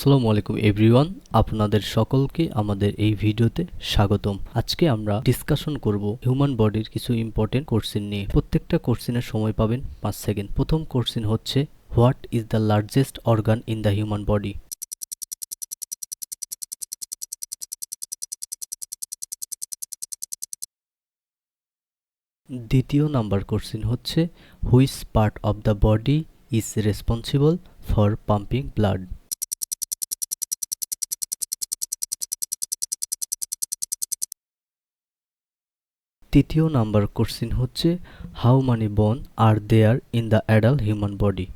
আসসালামু আলাইকুম এভরিওয়ান, আপনাদের সকলকে আমাদের এই ভিডিওতে স্বাগতম। আজকে আমরা ডিসকাশন করব হিউম্যান বডির কিছু ইম্পর্টেন্ট কোশ্চেন নিয়ে। প্রত্যেকটা কোশ্চেনের সময় পাবেন 5 সেকেন্ড। প্রথম কোশ্চেন হচ্ছে, what is the largest organ in the human body? দ্বিতীয় নাম্বার কোশ্চেন হচ্ছে, which part of the body is responsible for pumping blood? তৃতীয় নাম্বার কোশ্চেন হচ্ছে, how many bone are there in the adult human body?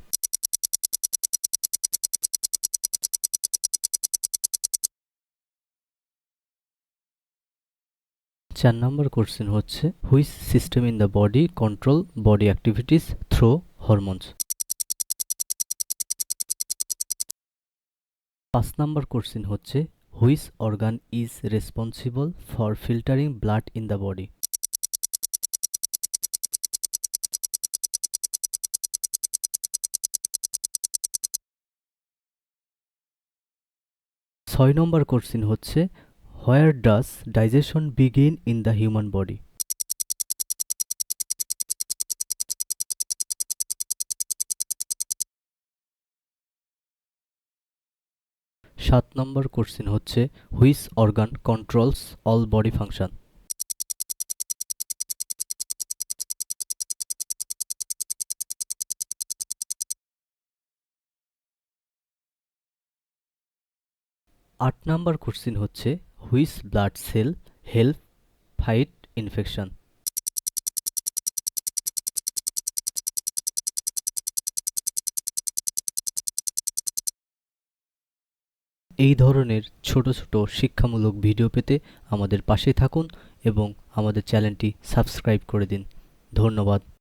চার number question হচ্ছে, which system in the body control body activities through hormones? 5 number question হচ্ছে, which organ is responsible for filtering blood in the body? 6 number question হচ্ছে, where does digestion begin in the human body? 7 number question হচ্ছে, which organ controls all body function? 8 number question হচ্ছে, which blood cell help fight infection? এই ধরনের ছোট ছোট শিক্ষামূলক video পেতে আমাদের পাশে থাকুন এবং আমাদের চ্যানেলটি সাবস্ক্রাইব করে দিন। ধন্যবাদ।